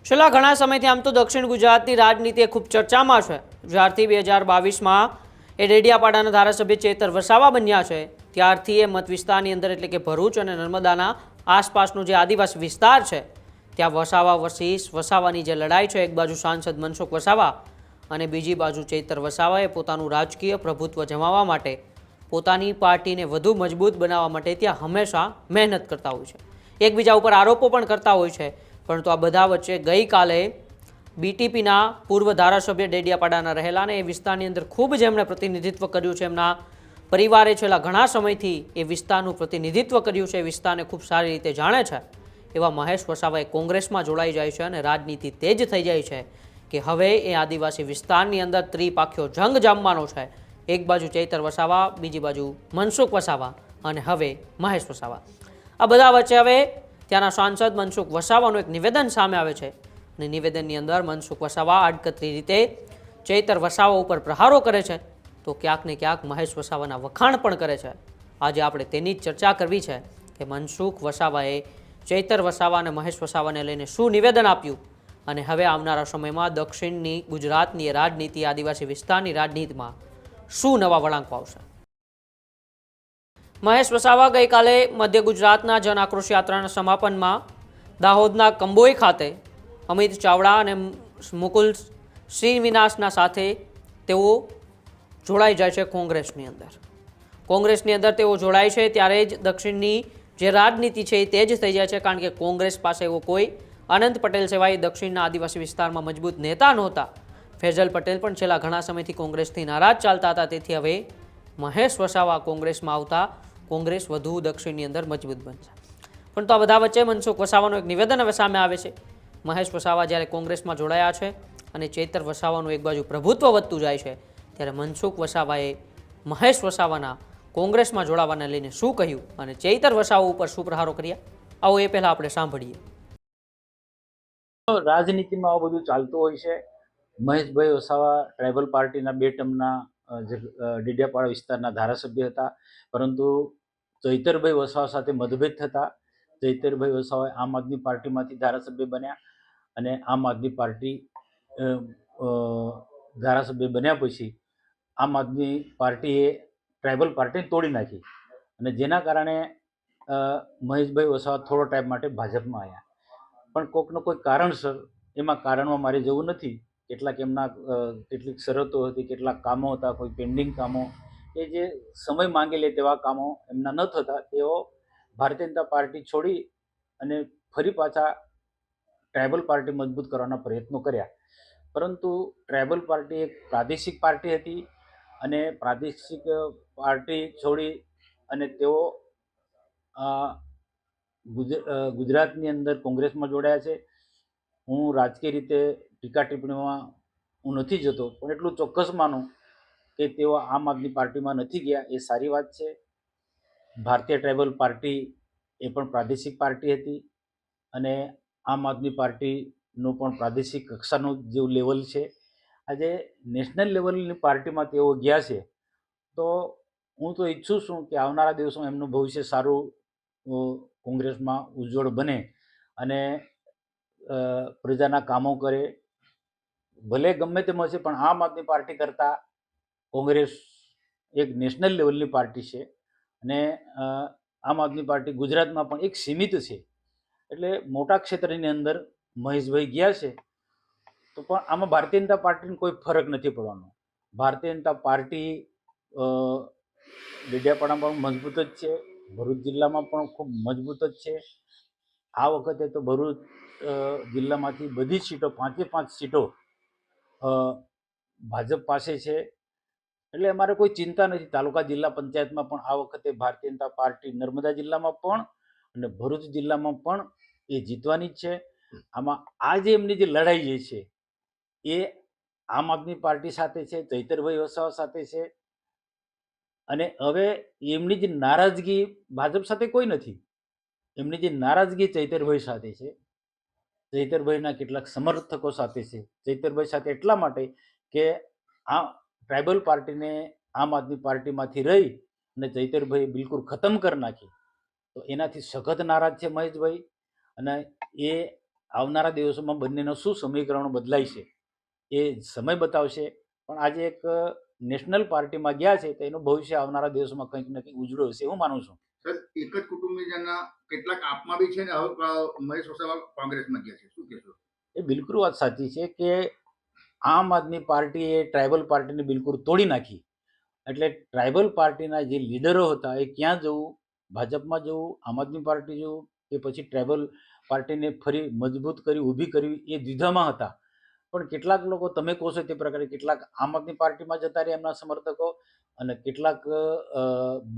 છેલ્લા ઘણા સમયથી આમ તો દક્ષિણ ગુજરાતની રાજનીતિ ખૂબ ચર્ચામાં છે. જ્યારથી 2022માં એ ડેડિયાપાડાના ધારાસભ્ય ચેતર વસાવા બન્યા છે ત્યારથી એ મત વિસ્તારની અંદર એટલે કે ભરૂચ અને નર્મદાના આસપાસનો જે આદિવાસી વિસ્તાર છે ત્યાં વસાવા વર્સિસ વસાવાની જે લડાઈ છે, એક બાજુ સાંસદ મનસુખ વસાવા અને બીજી બાજુ ચેતર વસાવાએ પોતાનું રાજકીય પ્રભુત્વ જમાવવા માટે પોતાની પાર્ટીને વધુ મજબૂત બનાવવા માટે ત્યાં હંમેશા મહેનત કરતા હોય છે, એકબીજા ઉપર આરોપો પણ કરતા હોય છે. પરંતુ આ બધા વચ્ચે ગઈકાલે બીટીપીના પૂર્વ ધારાસભ્ય ડેડિયાપાડાના રહેલા અને એ વિસ્તારની અંદર ખૂબ જેમણે પ્રતિનિધિત્વ કર્યું છે, એમના પરિવારે છેલ્લા ઘણા સમયથી એ વિસ્તારનું પ્રતિનિધિત્વ કર્યું છે, એ વિસ્તારને ખૂબ સારી રીતે જાણે છે એવા મહેશ વસાવાએ કોંગ્રેસમાં જોડાઈ જાય છે અને રાજનીતિ તેજ થઈ જાય છે કે હવે એ આદિવાસી વિસ્તારની અંદર ત્રિપાખ્યો જંગ જામવાનો છે. એક બાજુ ચૈતર વસાવા, બીજી બાજુ મનસુખ વસાવા અને હવે મહેશ વસાવા. આ બધા વચ્ચે હવે ત્યાંના સાંસદ મનસુખ વસાવાનું એક નિવેદન સામે આવે છે અને નિવેદનની અંદર મનસુખ વસાવા આડકતરી રીતે ચૈતર વસાવા ઉપર પ્રહારો કરે છે તો ક્યાંક ને ક્યાંક મહેશ વસાવાના વખાણ પણ કરે છે. આજે આપણે તેની જ ચર્ચા કરવી છે કે મનસુખ વસાવાએ ચૈતર વસાવા અને મહેશ વસાવાને લઈને શું નિવેદન આપ્યું અને હવે આવનારા સમયમાં દક્ષિણની ગુજરાતની રાજનીતિ, આદિવાસી વિસ્તારની રાજનીતિમાં શું નવા વળાંકો આવશે. મહેશ વસાવા ગઈકાલે મધ્ય ગુજરાતના જન આક્રોશ યાત્રાના સમાપનમાં દાહોદના કંબોઈ ખાતે અમિત ચાવડા અને મુકુલ શ્રીનિવાસના સાથે તેઓ જોડાઈ જાય છે કોંગ્રેસની અંદર. કોંગ્રેસની અંદર તેઓ જોડાય છે ત્યારે જ દક્ષિણની જે રાજનીતિ છે એ તેજ થઈ જાય છે, કારણ કે કોંગ્રેસ પાસે એવો કોઈ અનંત પટેલ સિવાય દક્ષિણના આદિવાસી વિસ્તારમાં મજબૂત નેતા નહોતા. ફેઝલ પટેલ પણ છેલ્લા ઘણા સમયથી કોંગ્રેસથી નારાજ ચાલતા હતા. તેથી હવે મહેશ વસાવા કોંગ્રેસમાં આવતા કોંગ્રેસ વધુ દક્ષિણની અંદર મજબૂત બનશે. પણ તો આ બધા વચ્ચે મનસુખ વસાવાનું એક નિવેદન હવે સામે આવે છે. મહેશ વસાવા જ્યારે કોંગ્રેસમાં જોડાયા છે અને ચૈતર વસાવાનું એક બાજુ પ્રભુત્વ વધતું જાય છે ત્યારે મનસુખ વસાવાએ મહેશ વસાવાના કોંગ્રેસમાં જોડાવાને લઈને શું કહ્યું અને ચૈતર વસાવા ઉપર શું પ્રહારો કર્યા, આવો એ પહેલાં આપણે સાંભળીએ. રાજનીતિમાં આવું બધું ચાલતું હોય છે. મહેશભાઈ વસાવા ટ્રાઇબલ પાર્ટીના 2 ટર્મના ડેડિયાપાડા વિસ્તારના ધારાસભ્ય હતા, પરંતુ ચૈતરભાઈ વસાવા સાથે મતભેદ થતા ચૈતરભાઈ વસાવા આમ આદમી પાર્ટીમાંથી ધારાસભ્ય બન્યા અને આમ આદમી પાર્ટી ધારાસભ્ય બન્યા પછી આમ આદમી પાર્ટીએ ટ્રાઇબલ પાર્ટીને તોડી નાખી અને જેના કારણે મહેશભાઈ વસાવા થોડો ટાઈમ માટે ભાજપમાં આવ્યા. પણ કોઈકનો કોઈ કારણસર, એમાં કારણમાં મારે જવું નથી, કેટલીક શરતો હતી, કેટલાક કામો હતા, કોઈ પેન્ડિંગ કામો, એ જે સમય માંગી લે તેવા કામો એમના ન થતા તેઓ ભારતીય જનતા પાર્ટી છોડી અને ફરી પાછા ટ્રાઇબલ પાર્ટી મજબૂત કરવાના પ્રયત્નો કર્યા. પરંતુ ટ્રાઇબલ પાર્ટી એક પ્રાદેશિક પાર્ટી હતી અને પ્રાદેશિક પાર્ટી છોડી અને તેઓ ગુજરાતની અંદર કોંગ્રેસમાં જોડાયા છે. હું રાજકીય રીતે ટીકા ટિપ્પણીમાં હું નથી જતો, પણ એટલું ચોક્કસ માનું કે તેઓ આમ આદમી પાર્ટીમાં નથી ગયા એ સારી વાત છે. ભારતીય ટ્રાઇબલ પાર્ટી એ પણ પ્રાદેશિક પાર્ટી હતી અને આમ આદમી પાર્ટીનું પણ પ્રાદેશિક કક્ષાનું જેવું લેવલ છે. આજે નેશનલ લેવલની પાર્ટીમાં તેઓ ગયા છે તો હું તો ઈચ્છું છું કે આવનારા દિવસોમાં એમનું ભવિષ્ય સારું કોંગ્રેસમાં ઉજ્જવળ બને અને પ્રજાના કામો કરે. ભલે ગમે તેમ હશે પણ આમ આદમી પાર્ટી કરતાં કોંગ્રેસ એક નેશનલ લેવલની પાર્ટી છે અને આમ આદમી પાર્ટી ગુજરાતમાં પણ એક સીમિત છે. એટલે મોટા ક્ષેત્રની અંદર મહેશભાઈ ગયા છે તો પણ આમાં ભારતીય જનતા પાર્ટીને કોઈ ફરક નથી પડવાનો. ભારતીય જનતા પાર્ટી ડેડિયાપાડામાં પણ મજબૂત જ છે, ભરૂચ જિલ્લામાં પણ ખૂબ મજબૂત જ છે. આ વખતે તો ભરૂચ જિલ્લામાંથી બધી જ સીટો, 5 સીટો ભાજપ પાસે છે. એટલે અમારે કોઈ ચિંતા નથી. તાલુકા જિલ્લા પંચાયતમાં પણ આ વખતે ભારતીય જનતા પાર્ટી નર્મદા જિલ્લામાં પણ અને ભરૂચ જિલ્લામાં પણ એ જીતવાની જ છે. આમાં આ જે એમની જે લડાઈ જે છે એ આમ આદમી પાર્ટી સાથે છે, ચૈતરભાઈ વસાવા સાથે છે અને હવે એમની જે નારાજગી ભાજપ સાથે કોઈ નથી, એમની જે નારાજગી ચૈતરભાઈ સાથે છે, ચૈતરભાઈના કેટલાક સમર્થકો સાથે છે. ચૈતરભાઈ સાથે એટલા માટે કે આ ટ્રાઇબલ પાર્ટીને આમ આદમી પાર્ટીમાંથી રહી અને ચૈતરભાઈ બિલકુલ ખતમ કરી નાખી, તો એનાથી સખત નારાજ છે મહેશભાઈ અને એ આવનારા દિવસોમાં બંનેનો શું સમીકરણો બદલાય છે એ સમય બતાવશે. પણ આજે એક નેશનલ પાર્ટીમાં ગયા છે તો એનું ભવિષ્ય આવનારા દિવસોમાં કંઈક ને કંઈક ઉજળું હશે એવું માનું છું. સર, એક જ કુટુંબીજનના કેટલાક આપમાં બી છે ને હવે મહેશ વસાવા કોંગ્રેસમાં ગયા છે, શું કહેશો? એ બિલકુલ વાત સાચી છે કે આમ આદમી પાર્ટીએ ટ્રાઇબલ પાર્ટીને બિલકુલ તોડી નાખી. એટલે ટ્રાઇબલ પાર્ટીના જે લીડરો હતા એ ક્યાં જવું, ભાજપમાં જવું, આમ આદમી પાર્ટી જવું કે પછી ટ્રાઇબલ પાર્ટીને ફરી મજબૂત કરી ઊભી કરવી એ દ્વિધામાં હતા. પણ કેટલાક લોકો તમે કહો છો તે પ્રકારે કેટલાક આમ આદમી પાર્ટીમાં જતા રહ્યા એમના સમર્થકો, અને કેટલાક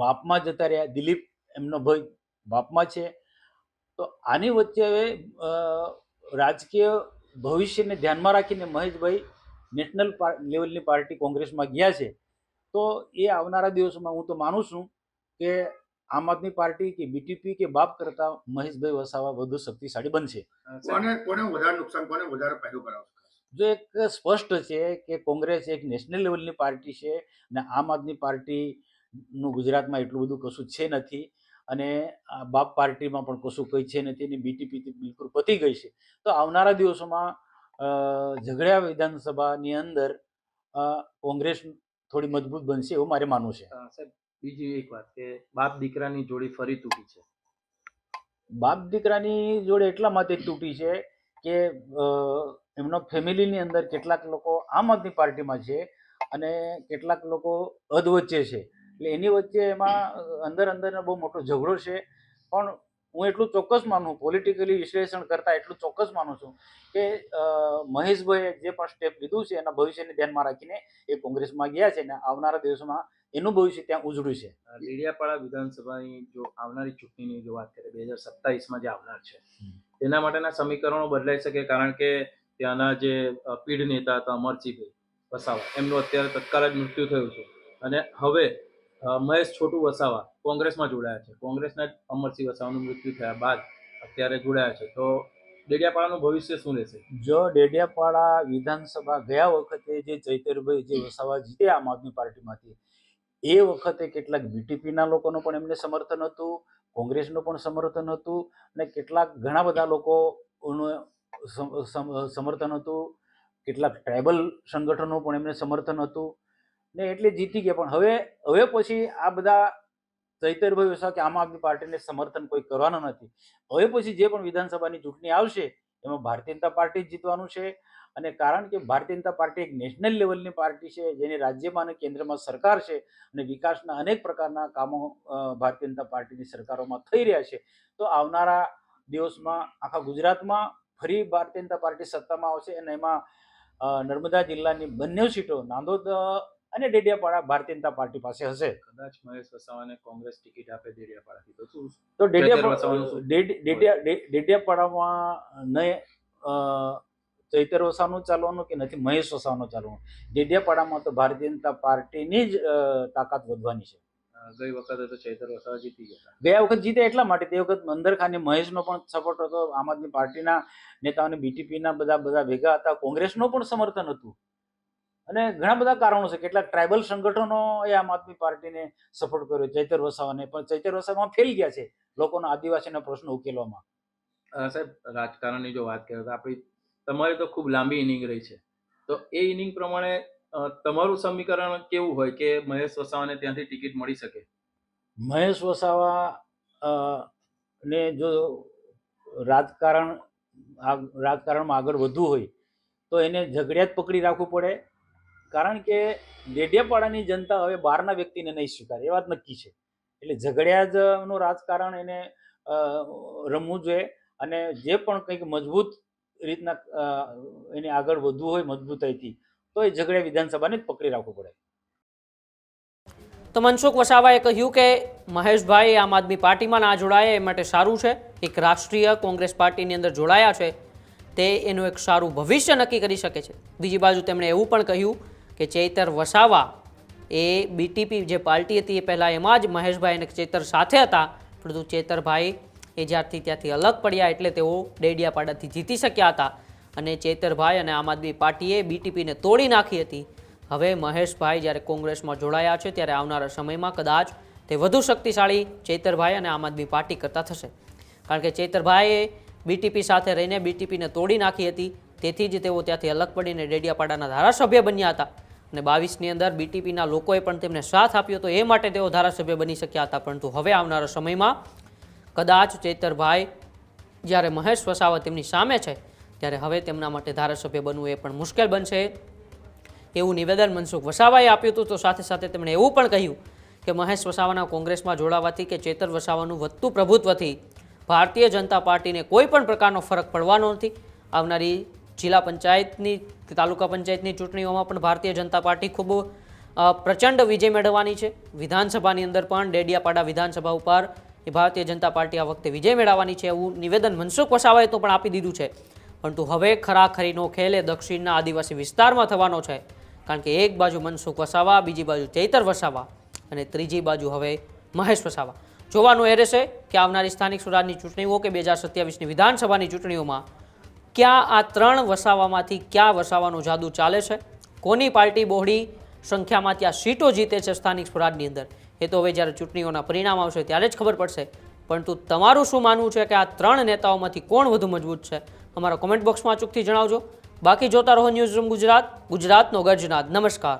બાપમાં જતા રહ્યા. દિલીપ એમનો ભાઈ બાપમાં છે. તો આની વચ્ચે હવે રાજકીય ભવિષ્યને ધ્યાનમાં રાખીને મહેશભાઈ નેશનલ લેવલની પાર્ટી કોંગ્રેસમાં ગયા છે. તો એ આવનારા દિવસોમાં હું તો માનું છું કે આમ આદમી પાર્ટી કે બીટીપી કે બાપ કરતા મહેશભાઈ વસાવા વધુ શક્તિશાળી બનશે. કોને વધારે નુકસાન, કોને વધારે ફાયદો કરાવશે? જો એક સ્પષ્ટ છે કે કોંગ્રેસ એક નેશનલ લેવલની પાર્ટી છે અને આમ આદમી પાર્ટીનું ગુજરાતમાં એટલું બધું કશું છે નથી, અને બાપ પાર્ટીમાં પણ કશું કંઈ છે નથી, અને બીટીપી બિલકુલ પતી ગઈ છે. તો આવનારા દિવસોમાં ઝઘડિયા વિધાનસભાની અંદર કોંગ્રેસ થોડી મજબૂત બનશે એવું મારે માનવું છે. સાહેબ, બીજી એક વાત કે બાપ દીકરાની જોડી ફરી તૂટી છે. બાપ દીકરાની જોડે એટલા માટે તૂટી છે કે એમનો ફેમિલીની અંદર કેટલાક લોકો આમ આદમી પાર્ટીમાં છે અને કેટલાક લોકો અધવચ્ચે છે. એટલે એની વચ્ચે એમાં અંદર બહુ મોટો ઝઘડો છે. પણ હું એટલું ચોક્કસ માનું, પોલિટિકલી વિશ્લેષણ કરતાં એટલું ચોક્કસ માનું છું કે મહેશભાઈએ જે પણ સ્ટેપ લીધું છે એના ભવિષ્યને ધ્યાનમાં રાખીને એ કોંગ્રેસમાં ગયા છે અને આવનારા દિવસોમાં એનું ભવિષ્ય ત્યાં ઉજળું છે. ડેડિયાપાડા વિધાનસભાની જો આવનારી ચૂંટણીની જો વાત કરીએ 2027માં જે આવનાર છે તેના માટેના સમીકરણો બદલાઈ શકે, કારણ કે ત્યાંના જે પીઢ નેતા હતા અમરસિંહભાઈ વસાવા એમનું અત્યારે તત્કાળ જ મૃત્યુ થયું છે, અને હવે મહેશ છોટુ વસાવા કોંગ્રેસમાં જોડાયા છે. કોંગ્રેસના અમરસિંહ વસાવાનું મૃત્યુ થયા બાદ અત્યારે જોડાયા છે. તો ડેડિયાપાડાનું ભવિષ્ય શું રહેશે? જો ડેડિયાપાડા વિધાનસભા ગયા વખતે જે ચૈતરભાઈ જે વસાવા જીત્યા આમ આદમી પાર્ટીમાંથી, એ વખતે કેટલાક બીટીપીના લોકોનું પણ એમને સમર્થન હતું, કોંગ્રેસનું પણ સમર્થન હતું, અને કેટલાક ઘણા બધા લોકોનું સમર્થન હતું, કેટલાક ટ્રાઇબલ સંગઠનો પણ એમને સમર્થન હતું ને એટલે જીતી ગયા. પણ હવે પછી આ બધા ચૈતરભાઈ વસાવા કે આમ આદમી પાર્ટીને સમર્થન કોઈ કરવાનું નથી. હવે પછી જે પણ વિધાનસભાની ચૂંટણી આવશે એમાં ભારતીય જનતા પાર્ટી જ જીતવાનું છે. અને કારણ કે ભારતીય જનતા પાર્ટી એક નેશનલ લેવલની પાર્ટી છે જેની રાજ્યમાં અને કેન્દ્રમાં સરકાર છે, અને વિકાસના અનેક પ્રકારના કામો ભારતીય જનતા પાર્ટીની સરકારોમાં થઈ રહ્યા છે. તો આવનારા દિવસમાં આખા ગુજરાતમાં ફરી ભારતીય જનતા પાર્ટી સત્તામાં આવશે, અને એમાં નર્મદા જિલ્લાની બંને સીટો નાંદોદ અને ડેડિયાપાડા ભારતીય જનતા પાર્ટી પાસે હશે. કદાચ મહેશ વસાવાને કોંગ્રેસ ટિકિટ આપે ડેડિયાપાડાથી તો શું? તો ડેડિયાપાડામાં નહીં ચૈતર વસાવાનું ચાલવાનું કે નથી મહેશ વસાવાનું ચાલવાનું. ડેડિયાપાડામાં તો ભારતીય જનતા પાર્ટીની જ તાકાત વધવાની છે. ગઈ વખતે તો ચૈતર વસાવા જીતી ગયા. ગયા વખત જીતે એટલા માટે તે વખત મંદરખાને મહેશનો પણ સપોર્ટ હતો, આમ આદમી પાર્ટીના નેતાઓને બીટીપીના બધા ભેગા હતા, કોંગ્રેસનું પણ સમર્થન હતું, અને ઘણા બધા કારણો છે. કેટલાક ટ્રાઇબલ સંગઠનો એ આમ આદમી પાર્ટીને સપોર્ટ કર્યો ચૈતર વસાવાને, પણ ચૈતર વસાવામાં ફેલ ગયા છે લોકોના આદિવાસીના પ્રશ્નો ઉકેલવામાં. સાહેબ, રાજકારણની જો વાત કરીએ તો આપણી તમારી તો ખૂબ લાંબી ઇનિંગ રહી છે, તો એ ઇનિંગ પ્રમાણે તમારું સમીકરણ કેવું હોય કે મહેશ વસાવાને ત્યાંથી ટિકિટ મળી શકે? મહેશ વસાવા ને જો રાજકારણમાં આગળ વધવું હોય તો એને ઝઘડિયા જ પકડી રાખવું પડે, કારણ કે ડેડિયાપાડાની જનતા હવે બહારના વ્યક્તિને નહીં સ્વીકારે એ વાત નક્કી છે. એટલે ઝઘડિયા જ નું રાજકારણ એને રમવું જોઈએ, અને જે પણ કંઈક મજબૂત રીતના એને આગળ વધવું હોય મજબૂતાઈથી તો એ ઝઘડિયા વિધાનસભાને જ પકડી રાખવું પડે. તો મનસુખ વસાવાએ કહ્યું કે મહેશભાઈ આમ આદમી પાર્ટીમાં ના જોડાયા એ માટે સારું છે. એક રાષ્ટ્રીય કોંગ્રેસ પાર્ટીની અંદર જોડાયા છે તે એનું એક સારું ભવિષ્ય નક્કી કરી શકે છે. બીજી બાજુ તેમણે એવું પણ કહ્યું કે ચૈતર વસાવા એ બીટીપી જે પાર્ટી હતી એ પહેલાં એમાં જ મહેશભાઈ અને ચૈતર સાથે હતા, પરંતુ ચૈતરભાઈ એ જ્યારથી ત્યાંથી અલગ પડ્યા એટલે તેઓ ડેડિયાપાડાથી જીતી શક્યા હતા, અને ચૈતરભાઈ અને આમ આદમી પાર્ટીએ બીટીપીને તોડી નાખી હતી. હવે મહેશભાઈ જ્યારે કોંગ્રેસમાં જોડાયા છે ત્યારે આવનારા સમયમાં કદાચ તે વધુ શક્તિશાળી ચૈતરભાઈ અને આમ આદમી પાર્ટી કરતાં થશે, કારણ કે ચૈતરભાઈએ બીટીપી સાથે રહીને બીટીપીને તોડી નાખી હતી. તેથી જ તેઓ ત્યાંથી અલગ પડીને ડેડિયાપાડાના ધારાસભ્ય બન્યા હતા અને 22ની અંદર બીટીપીના લોકોએ પણ તેમને સાથ આપ્યો હતો. એ માટે તેઓ ધારાસભ્ય બની શક્યા હતા. પરંતુ હવે આવનારા સમયમાં કદાચ ચેતરભાઈ જ્યારે મહેશ વસાવા તેમની સામે છે ત્યારે હવે તેમના માટે ધારાસભ્ય બનવું એ પણ મુશ્કેલ બનશે એવું નિવેદન મનસુખ વસાવાએ આપ્યું હતું. તો સાથે સાથે તેમણે એવું પણ કહ્યું કે મહેશ વસાવાના કોંગ્રેસમાં જોડાવાથી કે ચેતર વસાવાનું વધતું પ્રભુત્વથી ભારતીય જનતા પાર્ટીને કોઈ પણ પ્રકારનો ફરક પડવાનો નથી. આવનારી જિલ્લા પંચાયતની તાલુકા પંચાયતની ચૂંટણીઓમાં પણ ભારતીય જનતા પાર્ટી ખૂબ પ્રચંડ વિજય મેળવવાની છે. વિધાનસભાની અંદર પણ ડેડિયાપાડા વિધાનસભા ઉપર એ ભારતીય જનતા પાર્ટી આ વખતે વિજય મેળવવાની છે એવું નિવેદન મનસુખ વસાવાએ તો પણ આપી દીધું છે. પરંતુ હવે ખરાખરીનો ખેલ એ દક્ષિણના આદિવાસી વિસ્તારમાં થવાનો છે. કારણ કે એક બાજુ મનસુખ વસાવા, બીજી બાજુ ચૈતર વસાવા અને ત્રીજી બાજુ હવે મહેશ વસાવા. જોવાનું એ રહેશે કે આવનારી સ્થાનિક સ્વરાજની ચૂંટણીઓ કે 2027ની વિધાનસભાની ચૂંટણીઓમાં ક્યાં આ ત્રણ વસાવામાંથી ક્યાં વસાવાનો જાદુ ચાલે છે, કોની પાર્ટી બહોળી સંખ્યામાં ત્યાં સીટો જીતે છે સ્થાનિક સ્વરાજની અંદર, એ તો હવે જ્યારે ચૂંટણીઓના પરિણામ આવશે ત્યારે જ ખબર પડશે. પરંતુ તમારું શું માનવું છે કે આ ત્રણ નેતાઓમાંથી કોણ વધુ મજબૂત છે? અમારા કોમેન્ટ બોક્સમાં અચૂકથી જણાવજો. બાકી જોતા રહો ન્યૂઝરૂમ ગુજરાત, ગુજરાતનો ગર્જનાદ. નમસ્કાર.